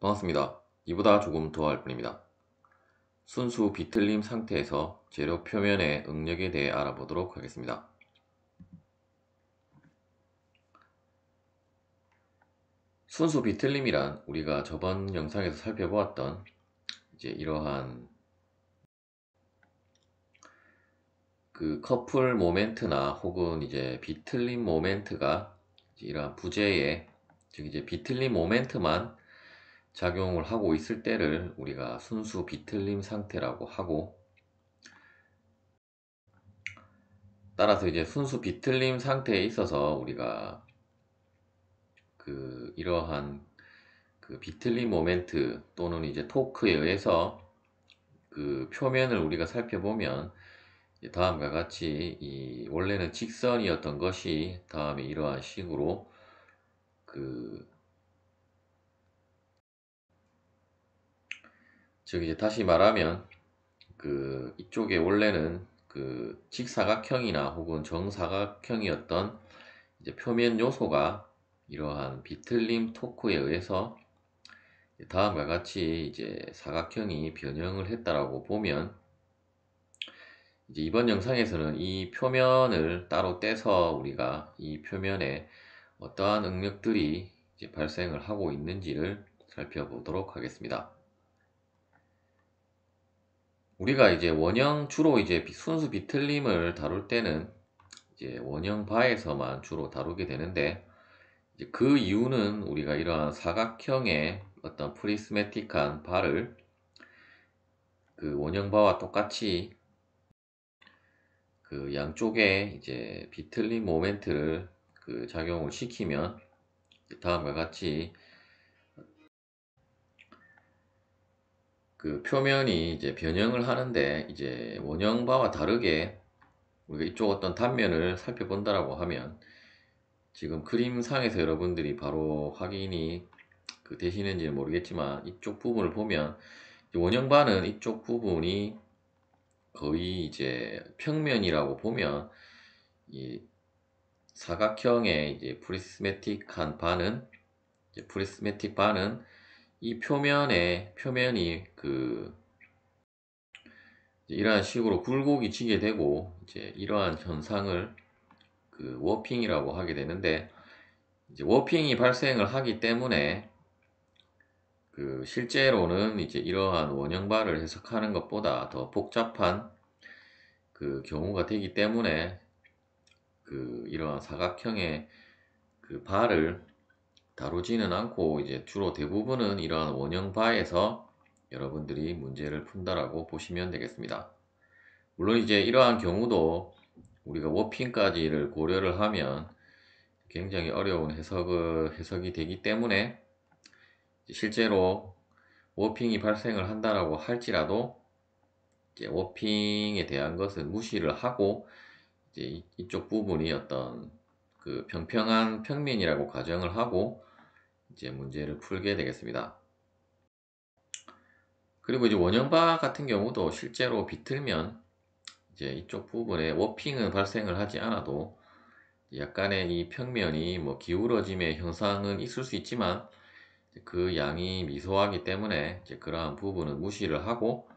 반갑습니다. 이보다 조금 더 할 뿐입니다. 순수 비틀림 상태에서 재료 표면의 응력에 대해 알아보도록 하겠습니다. 순수 비틀림이란 우리가 저번 영상에서 살펴보았던 이러한 그 커플 모멘트나 혹은 비틀림 모멘트가 이러한 부재에, 즉 비틀림 모멘트만 작용을 하고 있을 때를 우리가 순수 비틀림 상태라고 하고, 따라서 순수 비틀림 상태에 있어서 우리가 이러한 비틀림 모멘트 또는 토크에 의해서 그 표면을 우리가 살펴보면 다음과 같이 원래는 직선이었던 것이 다음에 이러한 식으로 즉 다시 말하면 이쪽에 원래는 직사각형이나 혹은 정사각형이었던 표면 요소가 이러한 비틀림 토크에 의해서 다음과 같이 사각형이 변형을 했다라고 보면, 이번 영상에서는 이 표면을 따로 떼서 우리가 이 표면에 어떠한 응력들이 발생을 하고 있는지를 살펴보도록 하겠습니다. 우리가 원형 주로 순수 비틀림을 다룰 때는 원형 바에서만 주로 다루게 되는데, 그 이유는 우리가 이러한 사각형의 어떤 프리스메틱한 바를 원형 바와 똑같이 양쪽에 비틀림 모멘트를 작용을 시키면 다음과 같이 표면이 변형을 하는데, 원형 바와 다르게 우리가 이쪽 어떤 단면을 살펴본다라고 하면, 지금 그림상에서 여러분들이 바로 확인이 되시는지는 모르겠지만, 이쪽 부분을 보면 원형 바는 이쪽 부분이 거의 평면이라고 보면, 이 사각형의 프리스메틱한 바는 프리스메틱 바는 이 표면이 이러한 식으로 굴곡이 지게 되고, 이러한 현상을 워핑이라고 하게 되는데, 워핑이 발생을 하기 때문에 실제로는 이러한 원형바를 해석하는 것보다 더 복잡한 경우가 되기 때문에 이러한 사각형의 바를 다루지는 않고, 주로 대부분은 이러한 원형바에서 여러분들이 문제를 푼다라고 보시면 되겠습니다. 물론 이러한 경우도 우리가 워핑까지를 고려를 하면 굉장히 어려운 해석이 되기 때문에, 실제로 워핑이 발생을 한다라고 할지라도 워핑에 대한 것은 무시를 하고 이쪽 부분이 어떤 평평한 평면이라고 가정을 하고 문제를 풀게 되겠습니다. 그리고 원형바 같은 경우도 실제로 비틀면 이쪽 부분에 워핑은 발생을 하지 않아도 약간의 이 평면이 기울어짐의 현상은 있을 수 있지만, 그 양이 미소하기 때문에 그러한 부분은 무시를 하고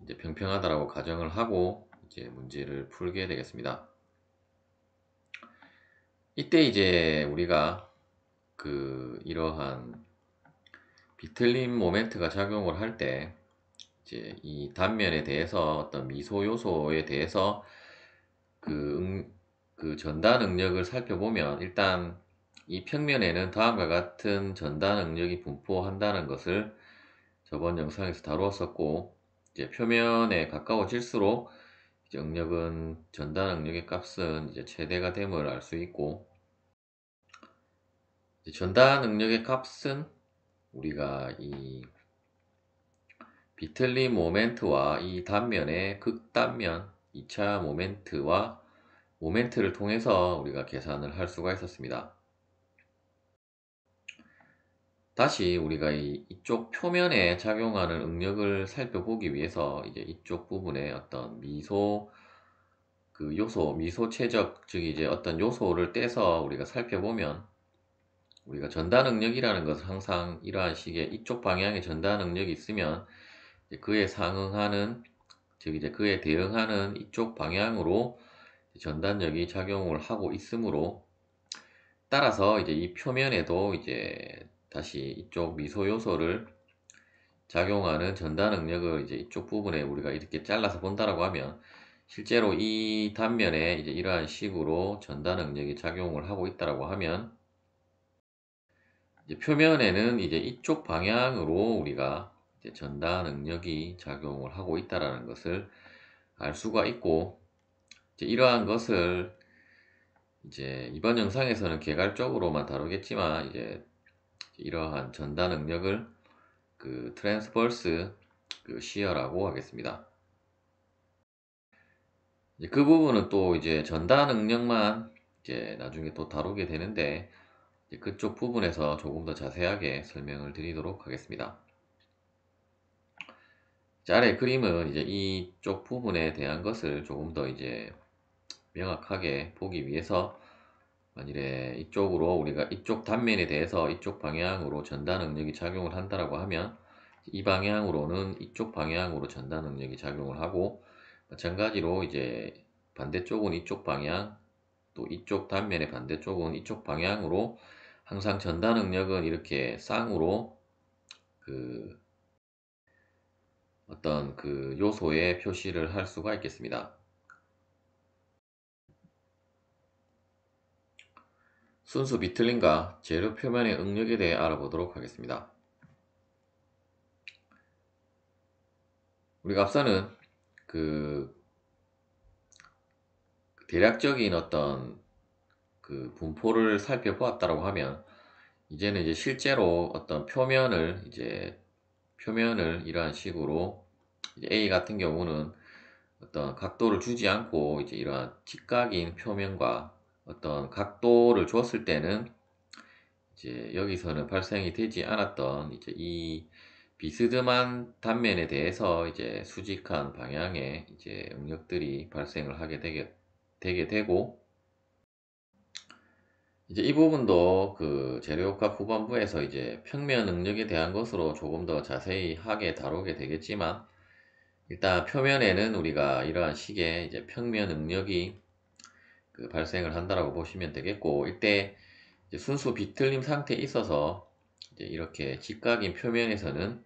평평하다라고 가정을 하고 문제를 풀게 되겠습니다. 이때 우리가 이러한 비틀림 모멘트가 작용을 할 때 이 단면에 대해서 어떤 미소 요소에 대해서 전단 응력을 살펴보면, 일단 이 평면에는 다음과 같은 전단 응력이 분포한다는 것을 저번 영상에서 다루었었고, 표면에 가까워질수록 전단 응력의 값은 최대가 됨을 알 수 있고, 전단 응력의 값은 우리가 이 비틀림 모멘트와 이 단면의 극단면 2차 모멘트를 통해서 우리가 계산을 할 수가 있었습니다. 다시 우리가 이쪽 표면에 작용하는 응력을 살펴보기 위해서 이쪽 부분에 어떤 미소 요소, 미소 최적, 즉 어떤 요소를 떼서 우리가 살펴보면, 우리가 전다 능력이라는 것은 항상 이러한 식의 이쪽 방향의 전다 능력이 있으면 이제 그에 상응하는, 즉 이제 그에 대응하는 이쪽 방향으로 전단력이 작용을 하고 있으므로, 따라서 이제 이 표면에도 이제 다시 이쪽 미소 요소를 작용하는 전다 능력을 이제 이쪽 부분에 우리가 이렇게 잘라서 본다라고 하면, 실제로 이 단면에 이제 이러한 식으로 전다 능력이 작용을 하고 있다라고 하면, 이제 표면에는 이제 이쪽 방향으로 우리가 이제 전다 능력이 작용을 하고 있다라는 것을 알 수가 있고, 이제 이러한 것을 이제 이번 영상에서는 개괄적으로만 다루겠지만, 이제 이러한 전다 능력을 그 트랜스버스 그 시어라고 하겠습니다. 이제 그 부분은 또 이제 전다 능력만 이제 나중에 또 다루게 되는데, 이제 그쪽 부분에서 조금 더 자세하게 설명을 드리도록 하겠습니다. 자, 아래 그림은 이제 이쪽 부분에 대한 것을 조금 더 이제 명확하게 보기 위해서, 만일에 이쪽으로 우리가 이쪽 단면에 대해서 이쪽 방향으로 전다 능력이 작용을 한다라고 하면, 이 방향으로는 이쪽 방향으로 전다 능력이 작용을 하고, 마찬가지로 이제 반대쪽은 이쪽 방향, 또 이쪽 단면의 반대쪽은 이쪽 방향으로 항상 전다 능력은 이렇게 쌍으로 그 어떤 그 요소에 표시를 할 수가 있겠습니다. 순수 비틀림과 재료 표면의 응력에 대해 알아보도록 하겠습니다. 우리가 앞서는 그 대략적인 어떤 그 분포를 살펴보았다고 하면, 이제는 이제 실제로 어떤 표면을 이러한 식으로 이제 A 같은 경우는 어떤 각도를 주지 않고 이제 이러한 직각인 표면과 어떤 각도를 줬을 때는 이제 여기서는 발생이 되지 않았던 이제 이 비스듬한 단면에 대해서 이제 수직한 방향의 이제 응력들이 발생을 하게 되게 되고, 이제 이 부분도 그 재료값 후반부에서 이제 평면 응력에 대한 것으로 조금 더 자세히 하게 다루게 되겠지만, 일단 표면에는 우리가 이러한 식의 이제 평면 응력이 그 발생을 한다라고 보시면 되겠고, 이때 이제 순수 비틀림 상태에 있어서 이제 이렇게 직각인 표면에서는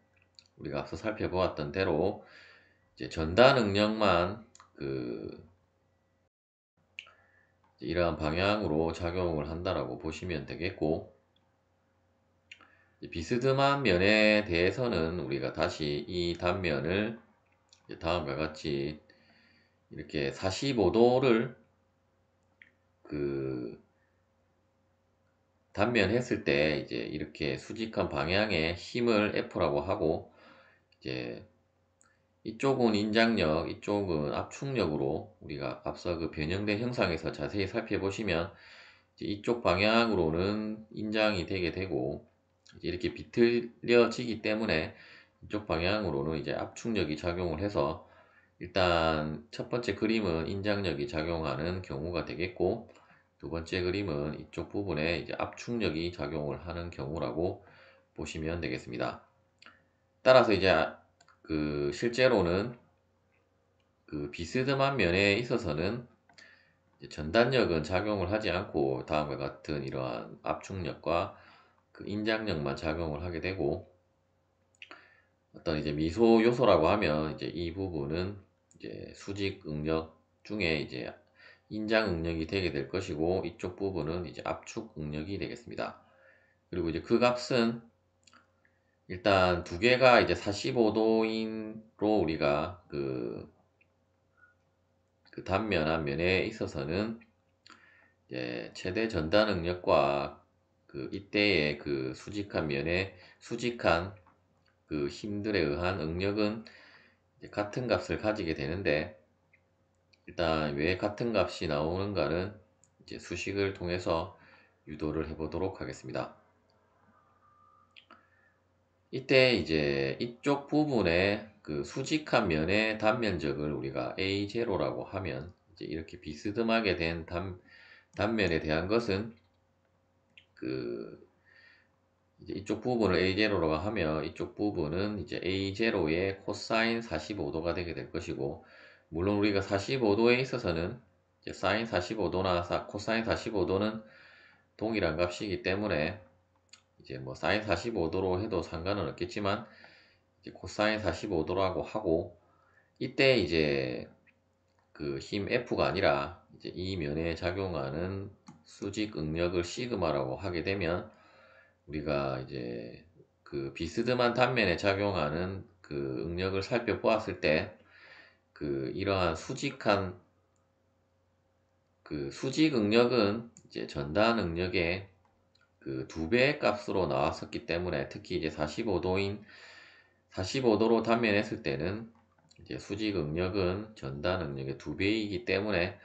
우리가 앞서 살펴보았던 대로 이제 전다 능력만 그 이러한 방향으로 작용을 한다라고 보시면 되겠고, 비스듬한 면에 대해서는 우리가 다시 이 단면을 다음과 같이 이렇게 45도를 그 단면 했을 때 이제 이렇게 수직한 방향의 힘을 F라고 하고, 이제 이쪽은 인장력, 이쪽은 압축력으로 우리가 앞서 그 변형된 형상에서 자세히 살펴보시면, 이제 이쪽 방향으로는 인장이 되게 되고, 이제 이렇게 비틀려지기 때문에 이쪽 방향으로는 이제 압축력이 작용을 해서, 일단 첫 번째 그림은 인장력이 작용하는 경우가 되겠고, 두 번째 그림은 이쪽 부분에 이제 압축력이 작용을 하는 경우라고 보시면 되겠습니다. 따라서 이제 그 실제로는 그 비스듬한 면에 있어서는 전단력은 작용을 하지 않고 다음과 같은 이러한 압축력과 그 인장력만 작용을 하게 되고, 어떤 이제 미소 요소라고 하면 이제 이 부분은 이제 수직 응력 중에 이제 인장 응력이 되게 될 것이고, 이쪽 부분은 이제 압축 응력이 되겠습니다. 그리고 이제 그 값은 일단 두 개가 이제 45도인로 우리가 그 단면 한 면에 있어서는 이제 최대 전단 응력과 그 이때의 그 수직한 면에 수직한 그 힘들에 의한 응력은 이제 같은 값을 가지게 되는데, 일단 왜 같은 값이 나오는가는 이제 수식을 통해서 유도를 해 보도록 하겠습니다. 이때 이제 이쪽 부분의 그 수직한 면의 단면적을 우리가 A0라고 하면, 이제 이렇게 비스듬하게 된 단면에 대한 것은 그 이제 이쪽 부분을 A0라고 하면 이쪽 부분은 이제 A0의 코사인 45도가 되게 될 것이고, 물론 우리가 45도에 있어서는 이제 사인 45도나 코사인 45도는 동일한 값이기 때문에 이제 뭐 사인 45도로 해도 상관은 없겠지만 이제 코사인 45도라고 하고, 이때 이제 그 힘 F가 아니라 이제 이 면에 작용하는 수직 응력을 시그마라고 하게 되면, 우리가 이제 그 비스듬한 단면에 작용하는 그 응력을 살펴보았을 때, 그 이러한 수직한 그 수직 응력은 이제 전단 응력의 그 2배의 값으로 나왔었기 때문에, 특히 이제 45도로 단면했을 때는 이제 수직 응력은 전단 응력의 2배이기 때문에,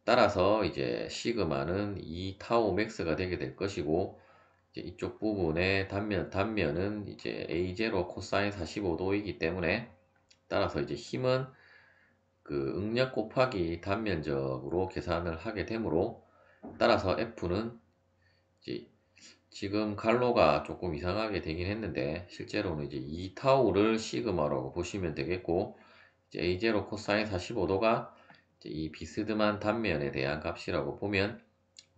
따라서 이제 시그마는 2 타우 맥스가 되게 될 것이고, 이제 이쪽 부분의 단면은 이제 A0 코사인 45도이기 때문에, 따라서 이제 힘은 그 응력 곱하기 단면적으로 계산을 하게 되므로, 따라서 F는 이제 지금 갈로가 조금 이상하게 되긴 했는데 실제로는 이제 2타우를 시그마라고 보시면 되겠고, 이제 A0 코사인 45도가 이 비스듬한 단면에 대한 값이라고 보면,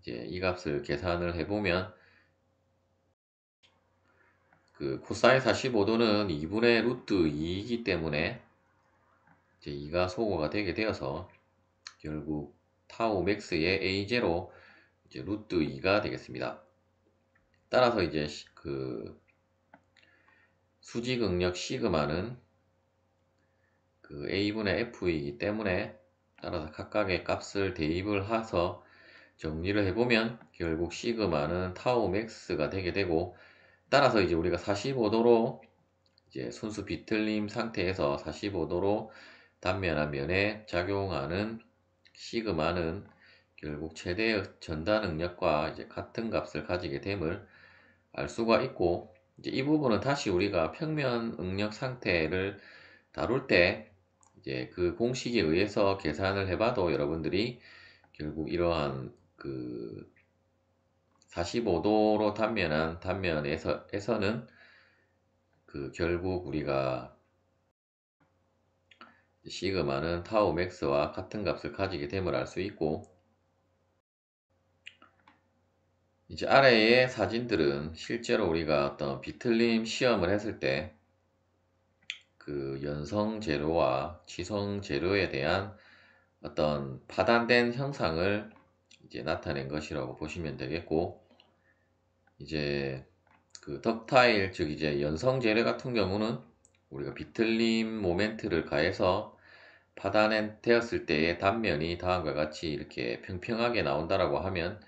이제 이 값을 계산을 해보면 그 코사인 45도는 2분의 루트 2이기 때문에 이제 2가 소거가 되게 되어서 결국 타우 맥스의 A0 이제 루트 2가 되겠습니다. 따라서 이제 그 수직 응력 시그마는 그 A분의 F이기 때문에, 따라서 각각의 값을 대입을 해서 정리를 해보면 결국 시그마는 타우 맥스가 되게 되고, 따라서 이제 우리가 45도로 이제 순수 비틀림 상태에서 45도로 단면 한 면에 작용하는 시그마는 결국 최대 전단 응력과 이제 같은 값을 가지게 됨을 알 수가 있고, 이제 이 부분은 다시 우리가 평면 응력 상태를 다룰 때 이제 그 공식에 의해서 계산을 해봐도 여러분들이 결국 이러한 그 45도로 단면한 단면에서는 그 결국 우리가 시그마는 타우 맥스와 같은 값을 가지게 됨을 알 수 있고, 이제 아래의 사진들은 실제로 우리가 어떤 비틀림 시험을 했을 때 그 연성 재료와 지성 재료에 대한 어떤 파단된 형상을 이제 나타낸 것이라고 보시면 되겠고, 이제 그 덕타일, 즉 이제 연성 재료 같은 경우는 우리가 비틀림 모멘트를 가해서 파단 되었을 때의 단면이 다음과 같이 이렇게 평평하게 나온다라고 하면,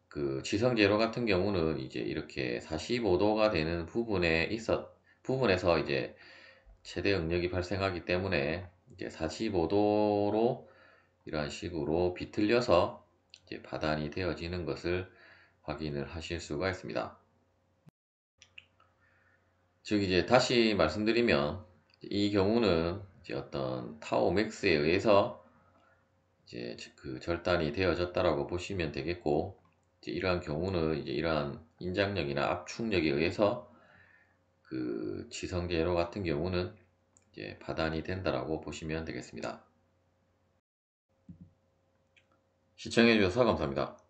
그 지성 재료 같은 경우는 이제 이렇게 45도가 되는 부분에서 이제 최대 응력이 발생하기 때문에 이제 45도로 이러한 식으로 비틀려서 이제 파단이 되어지는 것을 확인을 하실 수가 있습니다. 즉 이제 다시 말씀드리면, 이 경우는 이제 어떤 타오 맥스에 의해서 이제 그 절단이 되어졌다라고 보시면 되겠고, 이제 이러한 경우는 이제 이러한 인장력이나 압축력에 의해서 그 지성재료 같은 경우는 이제 파단이 된다라고 보시면 되겠습니다. 시청해 주셔서 감사합니다.